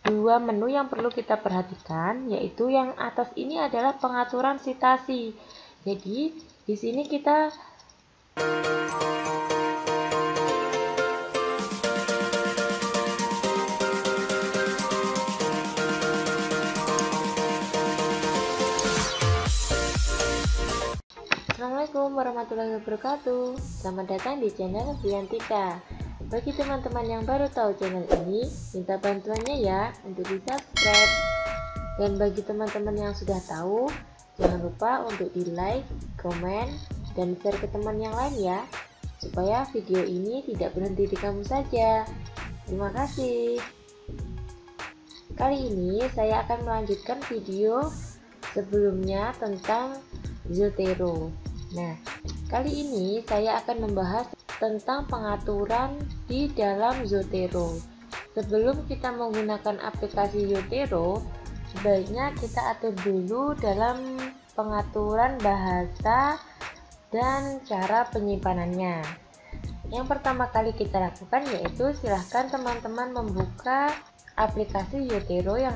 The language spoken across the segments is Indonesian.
dua menu yang perlu kita perhatikan, yaitu yang atas ini adalah pengaturan citasi. Jadi, di sini kita Assalamualaikum warahmatullahi wabarakatuh. Selamat datang di channel Briantika. Bagi teman-teman yang baru tahu channel ini, minta bantuannya ya untuk di subscribe. Dan bagi teman-teman yang sudah tahu, jangan lupa untuk di like, komen, dan share ke teman yang lain ya, supaya video ini tidak berhenti di kamu saja. Terima kasih. Kali ini saya akan melanjutkan video sebelumnya tentang Zotero. Nah, kali ini saya akan membahas tentang pengaturan di dalam Zotero. Sebelum kita menggunakan aplikasi Zotero, sebaiknya kita atur dulu dalam pengaturan bahasa dan cara penyimpanannya. Yang pertama kali kita lakukan yaitu silahkan teman-teman membuka aplikasi Zotero yang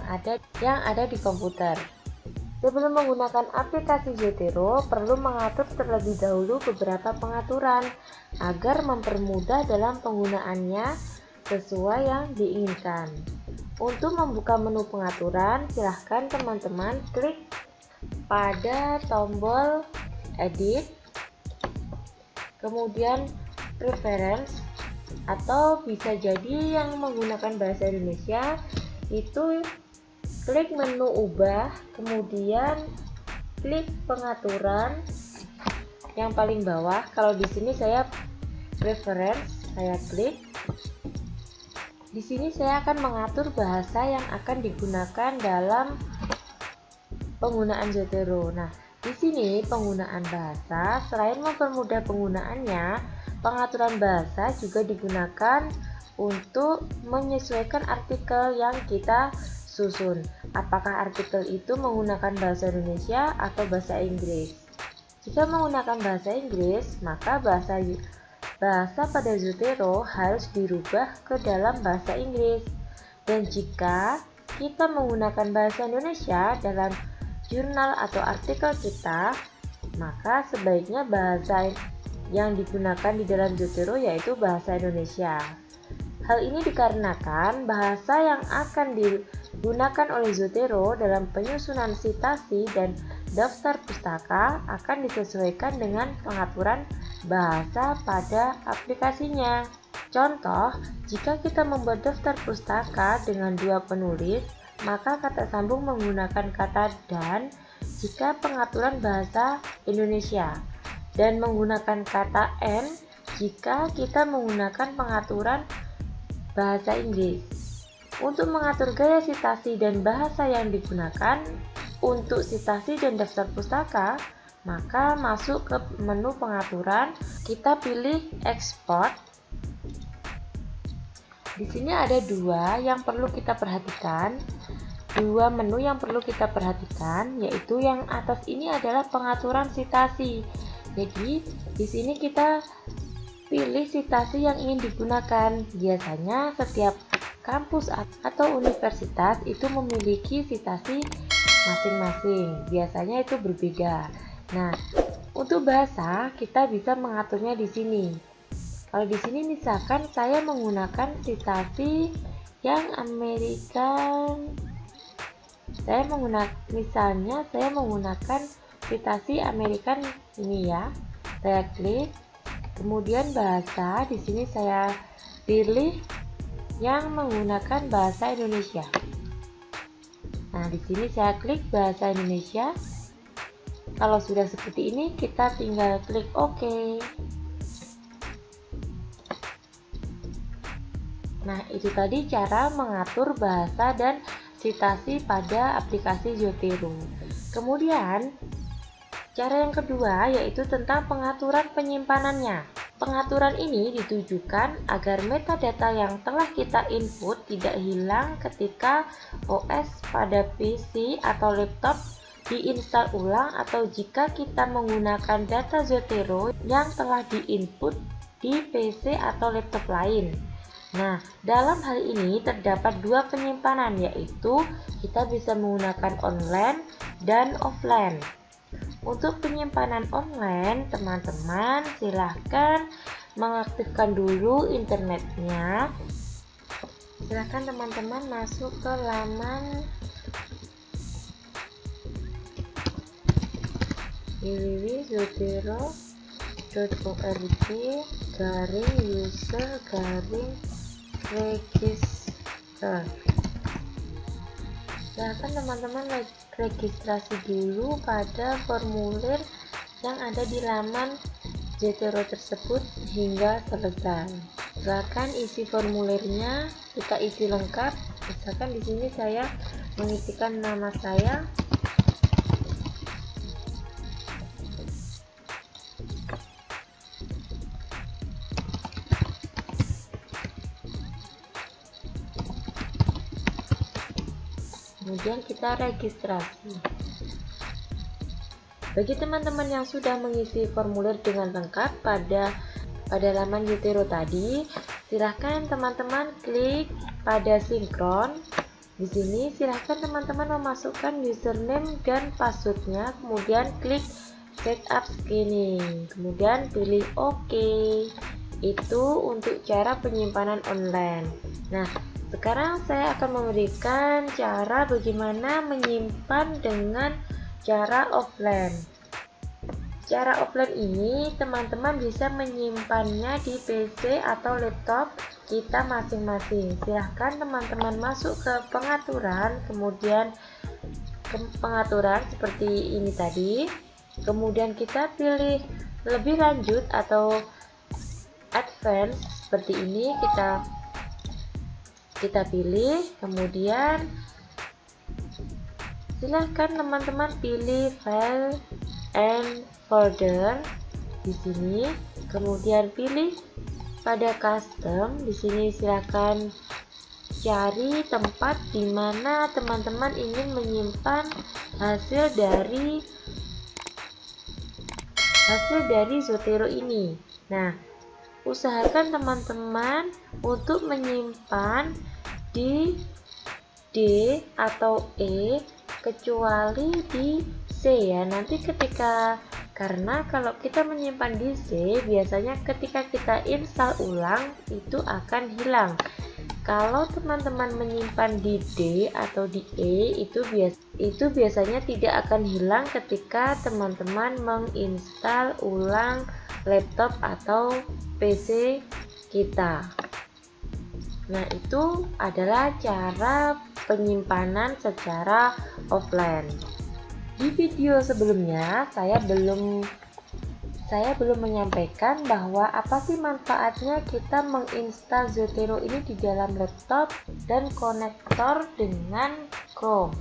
ada di komputer. Sebelum menggunakan aplikasi Zotero, perlu mengatur terlebih dahulu beberapa pengaturan agar mempermudah dalam penggunaannya sesuai yang diinginkan. Untuk membuka menu pengaturan, silahkan teman-teman klik pada tombol Edit, kemudian Preference, atau bisa jadi yang menggunakan bahasa Indonesia itu klik menu ubah, kemudian klik pengaturan yang paling bawah. Kalau di sini saya preference, saya klik. Di sini saya akan mengatur bahasa yang akan digunakan dalam penggunaan Zotero. Nah, di sini penggunaan bahasa selain mempermudah penggunaannya, pengaturan bahasa juga digunakan untuk menyesuaikan artikel yang kita susun. Apakah artikel itu menggunakan bahasa Indonesia atau bahasa Inggris? Jika menggunakan bahasa Inggris, maka bahasa pada Zotero harus dirubah ke dalam bahasa Inggris. Dan jika kita menggunakan bahasa Indonesia dalam jurnal atau artikel kita, maka sebaiknya bahasa yang digunakan di dalam Zotero yaitu bahasa Indonesia. Hal ini dikarenakan bahasa yang akan digunakan oleh Zotero dalam penyusunan citasi dan daftar pustaka akan disesuaikan dengan pengaturan bahasa pada aplikasinya. Contoh, jika kita membuat daftar pustaka dengan dua penulis, maka kata sambung menggunakan kata dan jika pengaturan bahasa Indonesia, dan menggunakan kata and jika kita menggunakan pengaturan bahasa Inggris. Untuk mengatur gaya citasi dan bahasa yang digunakan untuk citasi dan daftar pustaka, maka masuk ke menu pengaturan, kita pilih export. Di sini ada dua yang perlu kita perhatikan. Dua menu yang perlu kita perhatikan, yaitu yang atas ini adalah pengaturan citasi. Jadi, di sini kita pilih citasi yang ingin digunakan. Biasanya setiap kampus atau universitas itu memiliki citasi masing-masing. Biasanya itu berbeda. Nah, untuk bahasa kita bisa mengaturnya di sini. Kalau di sini misalkan saya menggunakan citasi yang American. Saya menggunakan citasi American ini ya. Saya klik. Kemudian bahasa, di sini saya pilih yang menggunakan bahasa Indonesia. Nah, di sini saya klik bahasa Indonesia. Kalau sudah seperti ini, kita tinggal klik OK. Nah, itu tadi cara mengatur bahasa dan citasi pada aplikasi Zotero. Kemudian, cara yang kedua yaitu tentang pengaturan penyimpanannya. Pengaturan ini ditujukan agar metadata yang telah kita input tidak hilang ketika OS pada PC atau laptop diinstal ulang atau jika kita menggunakan data Zotero yang telah diinput di PC atau laptop lain. Nah, dalam hal ini terdapat dua penyimpanan, yaitu kita bisa menggunakan online dan offline. Untuk penyimpanan online, teman-teman silahkan mengaktifkan dulu internetnya. Silahkan teman-teman masuk ke laman www.zotero.org/user/register. Silahkan teman-teman registrasi dulu pada formulir yang ada di laman Zotero tersebut hingga selesai. Silahkan isi formulirnya, kita isi lengkap. Misalkan di sini saya mengisikan nama saya, kemudian kita registrasi. Bagi teman-teman yang sudah mengisi formulir dengan lengkap pada laman Zotero tadi, silahkan teman-teman klik pada sinkron. Di sini silahkan teman-teman memasukkan username dan passwordnya, kemudian klik setup scanning, kemudian pilih OK. Itu untuk cara penyimpanan online. Nah, sekarang saya akan memberikan cara bagaimana menyimpan dengan cara offline. Cara offline ini teman-teman bisa menyimpannya di PC atau laptop kita masing-masing. Silahkan teman-teman masuk ke pengaturan, kemudian ke pengaturan seperti ini tadi, kemudian kita pilih lebih lanjut atau advance seperti ini, kita pilih, kemudian silahkan teman-teman pilih file and folder di sini, kemudian pilih pada custom. Di sini silahkan cari tempat di mana teman-teman ingin menyimpan hasil dari Zotero ini. Nah, usahakan teman-teman untuk menyimpan di D atau E, kecuali di C ya. Nanti karena kalau kita menyimpan di C, biasanya ketika kita install ulang itu akan hilang. Kalau teman-teman menyimpan di D atau di E, itu biasanya tidak akan hilang ketika teman-teman menginstal ulang laptop atau PC kita. Nah, itu adalah cara penyimpanan secara offline. Di video sebelumnya saya belum menyampaikan bahwa apa sih manfaatnya kita menginstal Zotero ini di dalam laptop dan konektor dengan Chrome.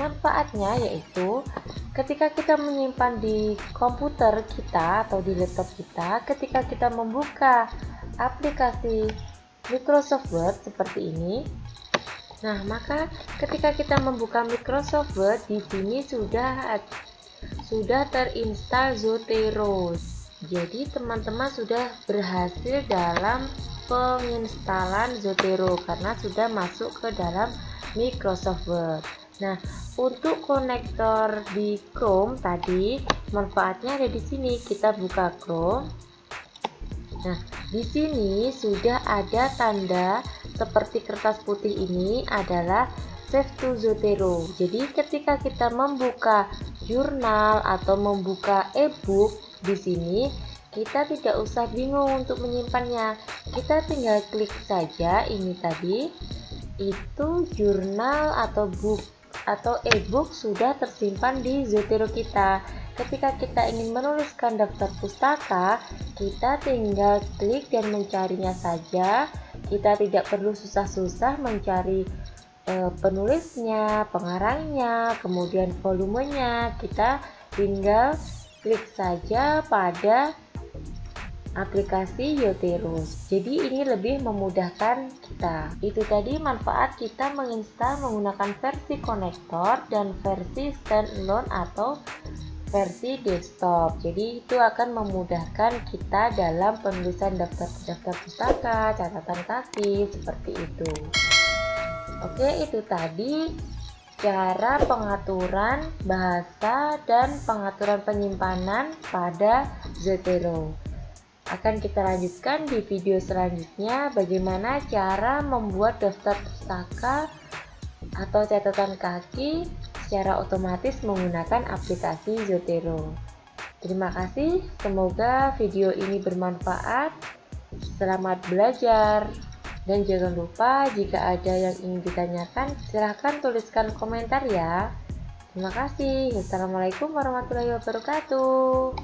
Manfaatnya yaitu ketika kita menyimpan di komputer kita atau di laptop kita, ketika kita membuka aplikasi Microsoft Word seperti ini. Nah, maka ketika kita membuka Microsoft Word, di sini sudah terinstal Zotero. Jadi teman-teman sudah berhasil dalam penginstalan Zotero karena sudah masuk ke dalam Microsoft Word. Nah, untuk konektor di Chrome tadi, manfaatnya ada di sini. Kita buka Chrome. Nah, di sini sudah ada tanda seperti kertas putih ini adalah Save to Zotero. Jadi ketika kita membuka jurnal atau membuka e-book di sini, kita tidak usah bingung untuk menyimpannya. Kita tinggal klik saja ini tadi. Itu jurnal atau book atau e-book sudah tersimpan di Zotero kita. Ketika kita ingin menuliskan daftar pustaka, kita tinggal klik dan mencarinya saja. Kita tidak perlu susah-susah mencari penulisnya, pengarangnya, kemudian volumenya. Kita tinggal klik saja pada aplikasi Zotero. Jadi ini lebih memudahkan kita. Itu tadi manfaat kita menginstal menggunakan versi konektor dan versi standalone atau versi desktop. Jadi itu akan memudahkan kita dalam penulisan daftar pustaka, catatan kaki, seperti itu. Oke, itu tadi cara pengaturan bahasa dan pengaturan penyimpanan pada Zotero. Akan kita lanjutkan di video selanjutnya bagaimana cara membuat daftar pustaka atau catatan kaki secara otomatis menggunakan aplikasi Zotero. Terima kasih, semoga video ini bermanfaat. Selamat belajar. Dan jangan lupa jika ada yang ingin ditanyakan, silahkan tuliskan komentar ya. Terima kasih. Wassalamualaikum warahmatullahi wabarakatuh.